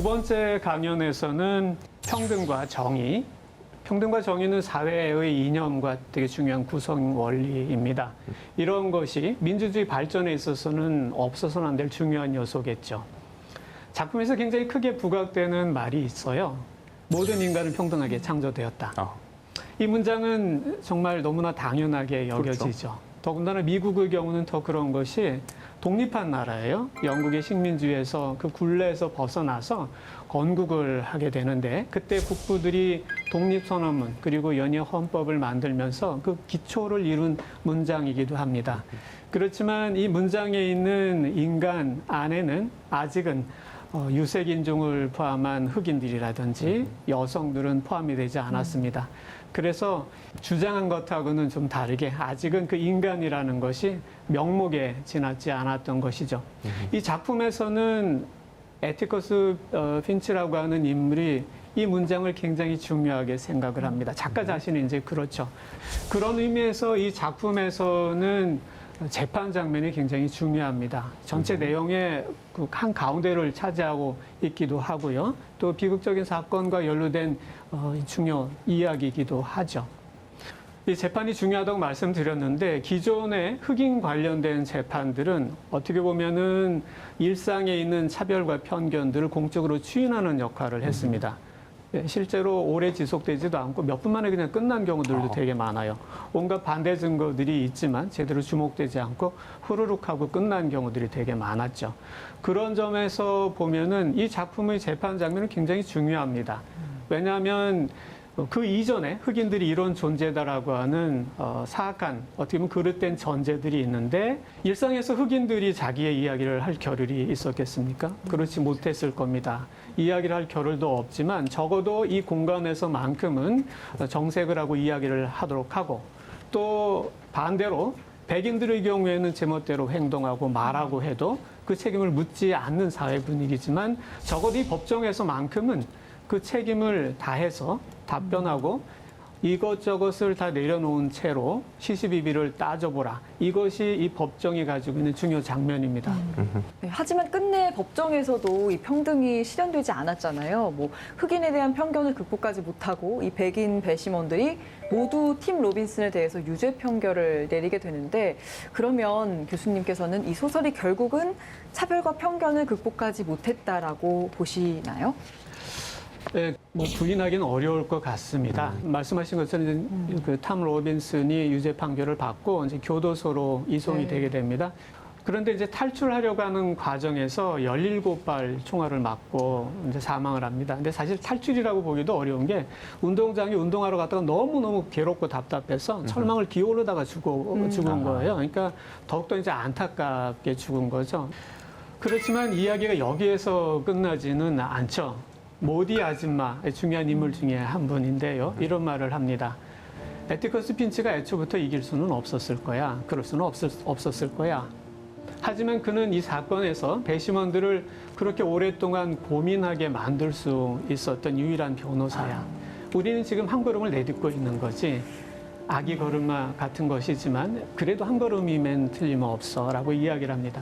두 번째 강연에서는 평등과 정의. 평등과 정의는 사회의 이념과 되게 중요한 구성 원리입니다. 이런 것이 민주주의 발전에 있어서는 없어서는 안 될 중요한 요소겠죠. 작품에서 굉장히 크게 부각되는 말이 있어요. 모든 인간은 평등하게 창조되었다. 이 문장은 정말 너무나 당연하게 여겨지죠. 그렇죠. 더군다나 미국의 경우는 더 그런 것이 독립한 나라예요. 영국의 식민주의에서 그 굴레에서 벗어나서 건국을 하게 되는데 그때 국부들이 독립선언문 그리고 연이어 헌법을 만들면서 그 기초를 이룬 문장이기도 합니다. 그렇지만 이 문장에 있는 인간 안에는 아직은 유색인종을 포함한 흑인들이라든지 여성들은 포함이 되지 않았습니다. 그래서 주장한 것하고는 좀 다르게 아직은 그 인간이라는 것이 명목에 지나지 않았던 것이죠. 이 작품에서는 에티커스 핀치라고 하는 인물이 이 문장을 굉장히 중요하게 생각을 합니다. 작가 자신이 이제 그렇죠. 그런 의미에서 이 작품에서는 재판 장면이 굉장히 중요합니다. 전체 내용의 그 한 가운데를 차지하고 있기도 하고요. 또 비극적인 사건과 연루된 중요 이야기이기도 하죠. 이 재판이 중요하다고 말씀드렸는데 기존의 흑인 관련된 재판들은 어떻게 보면은 일상에 있는 차별과 편견들을 공적으로 추인하는 역할을 했습니다. 실제로 오래 지속되지도 않고 몇 분 만에 그냥 끝난 경우들도 되게 많아요. 온갖 반대 증거들이 있지만 제대로 주목되지 않고 후루룩 하고 끝난 경우들이 되게 많았죠. 그런 점에서 보면은 이 작품의 재판 장면은 굉장히 중요합니다. 왜냐하면 그 이전에 흑인들이 이런 존재다라고 하는 사악한 어떻게 보면 그릇된 전제들이 있는데 일상에서 흑인들이 자기의 이야기를 할 겨를이 있었겠습니까? 그렇지 못했을 겁니다. 이야기를 할 겨를도 없지만 적어도 이 공간에서만큼은 정색을 하고 이야기를 하도록 하고 또 반대로 백인들의 경우에는 제멋대로 행동하고 말하고 해도 그 책임을 묻지 않는 사회 분위기지만 적어도 이 법정에서만큼은 그 책임을 다해서 답변하고 이것저것을 다 내려놓은 채로 시시비비를 따져보라. 이것이 이 법정이 가지고 있는 중요 장면입니다. 네, 하지만 끝내 법정에서도 이 평등이 실현되지 않았잖아요. 뭐 흑인에 대한 편견을 극복하지 못하고 이 백인 배심원들이 모두 팀 로빈슨에 대해서 유죄 판결을 내리게 되는데 그러면 교수님께서는 이 소설이 결국은 차별과 편견을 극복하지 못했다라고 보시나요? 네, 뭐 부인하기는 어려울 것 같습니다. 말씀하신 것처럼 그 탐 로빈슨이 유죄 판결을 받고 이제 교도소로 이송이 되게 됩니다. 그런데 이제 탈출하려고 하는 과정에서 17발 총알을 맞고 이제 사망을 합니다. 근데 사실 탈출이라고 보기도 어려운 게 운동장에 운동하러 갔다가 너무너무 괴롭고 답답해서 철망을 기어오르다가 죽은 거예요. 그러니까 더욱더 이제 안타깝게 죽은 거죠. 그렇지만 이야기가 여기에서 끝나지는 않죠. 모디 아줌마, 중요한 인물 중에 한 분인데요. 이런 말을 합니다. 에티커스 핀치가 애초부터 이길 수는 없었을 거야. 그럴 수는 없었을 거야. 하지만 그는 이 사건에서 배심원들을 그렇게 오랫동안 고민하게 만들 수 있었던 유일한 변호사야. 우리는 지금 한 걸음을 내딛고 있는 거지. 아기 걸음마 같은 것이지만 그래도 한 걸음이면 틀림없어 라고 이야기를 합니다.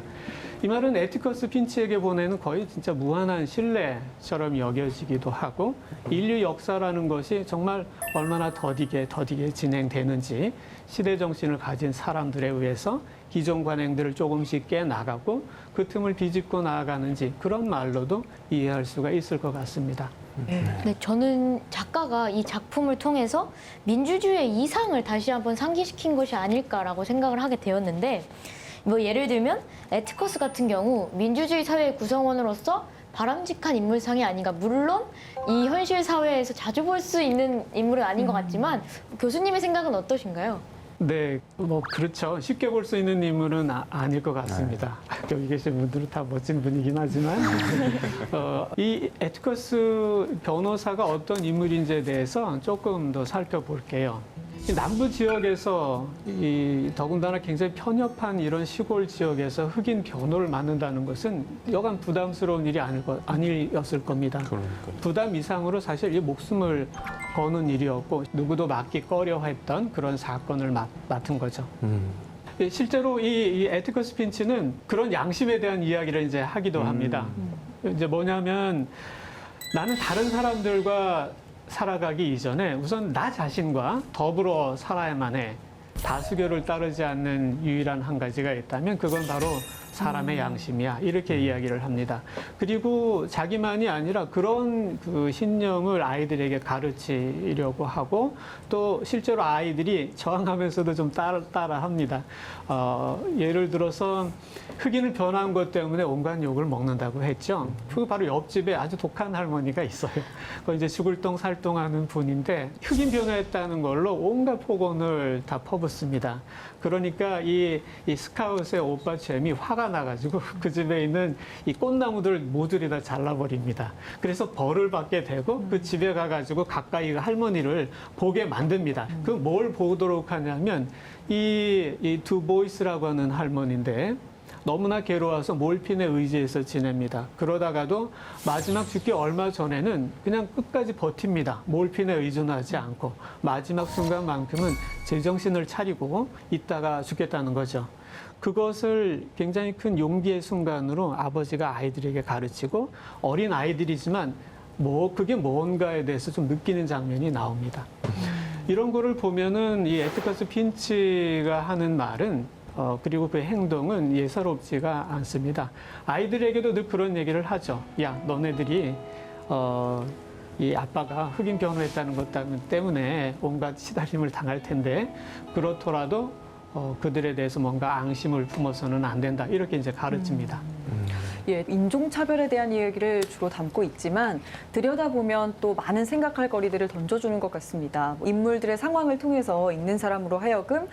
이 말은 에티커스 핀치에게 보내는 거의 진짜 무한한 신뢰처럼 여겨지기도 하고 인류 역사라는 것이 정말 얼마나 더디게 진행되는지 시대 정신을 가진 사람들에 의해서 기존 관행들을 조금씩 깨나가고 그 틈을 비집고 나아가는지 그런 말로도 이해할 수가 있을 것 같습니다. 네, 저는 작가가 이 작품을 통해서 민주주의의 이상을 다시 한번 상기시킨 것이 아닐까라고 생각을 하게 되었는데 뭐 예를 들면 에티커스 같은 경우 민주주의 사회의 구성원으로서 바람직한 인물상이 아닌가. 물론 이 현실 사회에서 자주 볼 수 있는 인물은 아닌 것 같지만 교수님의 생각은 어떠신가요? 네, 뭐 그렇죠. 쉽게 볼 수 있는 인물은 아닐 것 같습니다. 여기 계신 분들은 다 멋진 분이긴 하지만 이 에티커스 변호사가 어떤 인물인지에 대해서 조금 더 살펴볼게요. 남부 지역에서 더군다나 굉장히 편협한 이런 시골 지역에서 흑인 변호를 맡는다는 것은 여간 부담스러운 일이 아니었을 겁니다. 그러니까요. 부담 이상으로 사실 이 목숨을 거는 일이었고 누구도 맡기 꺼려했던 그런 사건을 맡은 거죠. 실제로 이 에티커스 핀치는 그런 양심에 대한 이야기를 이제 하기도 합니다. 이제 뭐냐면 나는 다른 사람들과 살아가기 이전에 우선 나 자신과 더불어 살아야만 해. 다수결을 따르지 않는 유일한 한 가지가 있다면 그건 바로 사람의 양심이야. 이렇게 이야기를 합니다. 그리고 자기만이 아니라 그런 그 신념을 아이들에게 가르치려고 하고 또 실제로 아이들이 저항하면서도 좀 따라 합니다. 예를 들어서 흑인을 변한 것 때문에 온갖 욕을 먹는다고 했죠. 그 바로 옆집에 아주 독한 할머니가 있어요. 그 이제 죽을 똥 살똥하는 분인데 흑인 변화했다는 걸로 온갖 폭언을 다 퍼붓습니다. 그러니까 이 스카웃의 오빠 잼이 화가 나가지고 그 집에 있는 이 꽃나무들 모조리 다 잘라버립니다. 그래서 벌을 받게 되고 그 집에 가가지고 가까이 할머니를 보게 만듭니다. 그 뭘 보도록 하냐면 이 두 보이스라고 하는 할머니인데 너무나 괴로워서 몰핀에 의지해서 지냅니다. 그러다가도 마지막 죽기 얼마 전에는 그냥 끝까지 버팁니다. 몰핀에 의존하지 않고 마지막 순간만큼은 제정신을 차리고 있다가 죽겠다는 거죠. 그것을 굉장히 큰 용기의 순간으로 아버지가 아이들에게 가르치고 어린 아이들이지만 그게 뭔가에 대해서 좀 느끼는 장면이 나옵니다. 이런 거를 보면은 이 에티커스 핀치가 하는 말은 그리고 그 행동은 예사롭지가 않습니다. 아이들에게도 늘 그런 얘기를 하죠. 야, 너네들이 이 아빠가 흑인 변호했다는 것 때문에 온갖 시달림을 당할 텐데 그렇더라도 그들에 대해서 뭔가 앙심을 품어서는 안 된다. 이렇게 이제 가르칩니다. 예, 인종차별에 대한 이야기를 주로 담고 있지만 들여다보면 또 많은 생각할 거리들을 던져주는 것 같습니다. 인물들의 상황을 통해서 읽는 사람으로 하여금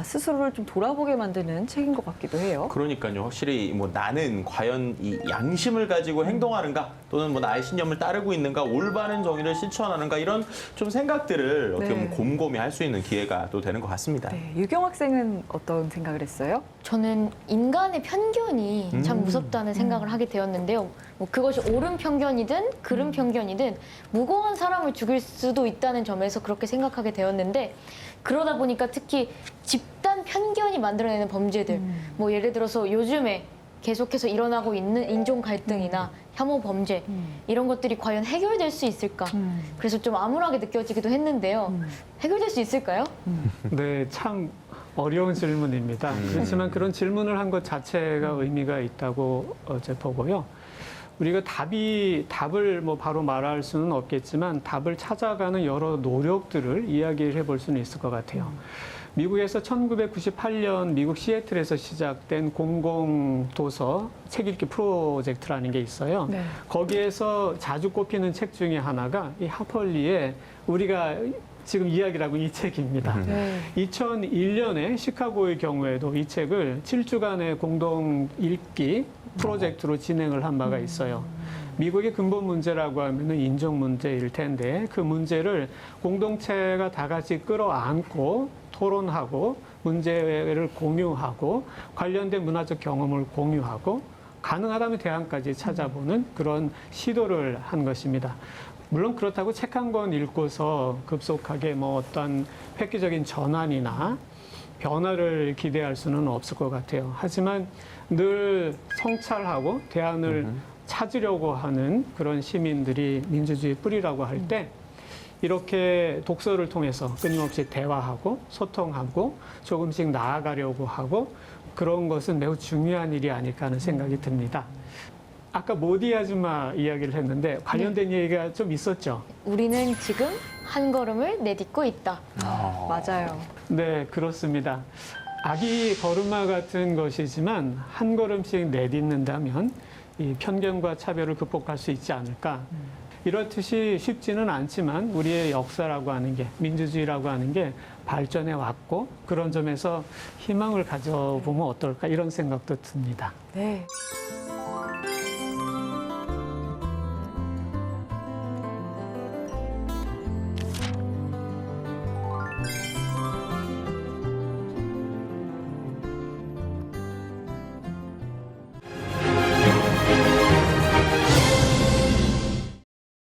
스스로를 좀 돌아보게 만드는 책인 것 같기도 해요. 그러니까요. 확실히 나는 과연 이 양심을 가지고 행동하는가 또는 나의 신념을 따르고 있는가 올바른 정의를 실천하는가 이런 좀 생각들을 어떻게 보면 곰곰이 할 수 있는 기회가 또 되는 것 같습니다. 네, 유경 학생은 어떤 생각을 했어요? 저는 인간의 편견이 참 무섭다는 생각을 하게 되었는데요. 그것이 옳은 편견이든 그른 편견이든 무고한 사람을 죽일 수도 있다는 점에서 그렇게 생각하게 되었는데 그러다 보니까 특히 집단 편견이 만들어내는 범죄들 예를 들어서 요즘에 계속해서 일어나고 있는 인종 갈등이나 혐오 범죄 이런 것들이 과연 해결될 수 있을까? 그래서 좀 암울하게 느껴지기도 했는데요. 해결될 수 있을까요? 네, 참 어려운 질문입니다. 그렇지만 그런 질문을 한 것 자체가 의미가 있다고 보고요. 우리가 답을 바로 말할 수는 없겠지만 답을 찾아가는 여러 노력들을 이야기를 해볼 수는 있을 것 같아요. 미국에서 1998년 미국 시애틀에서 시작된 공공도서 책 읽기 프로젝트라는 게 있어요. 네. 거기에서 자주 꼽히는 책 중에 하나가 이 하펄리의 우리가 지금 이야기를 하고 이 책입니다. 2001년에 시카고의 경우에도 이 책을 7주간의 공동 읽기 프로젝트로 진행을 한 바가 있어요. 미국의 근본 문제라고 하면 인종 문제일 텐데 그 문제를 공동체가 다 같이 끌어안고 토론하고 문제를 공유하고 관련된 문화적 경험을 공유하고 가능하다면 대안까지 찾아보는 그런 시도를 한 것입니다. 물론 그렇다고 책 한 권 읽고서 급속하게 어떤 획기적인 전환이나 변화를 기대할 수는 없을 것 같아요. 하지만 늘 성찰하고 대안을 찾으려고 하는 그런 시민들이 민주주의 뿌리라고 할 때 이렇게 독서를 통해서 끊임없이 대화하고 소통하고 조금씩 나아가려고 하고 그런 것은 매우 중요한 일이 아닐까 하는 생각이 듭니다. 아까 모디 아줌마 이야기를 했는데 관련된 얘기가 좀 있었죠. 우리는 지금 한 걸음을 내딛고 있다. 맞아요. 네, 그렇습니다. 아기 걸음마 같은 것이지만 한 걸음씩 내딛는다면 이 편견과 차별을 극복할 수 있지 않을까. 이렇듯이 쉽지는 않지만 우리의 역사라고 하는 게 민주주의라고 하는 게 발전해 왔고 그런 점에서 희망을 가져보면 어떨까 이런 생각도 듭니다. 네.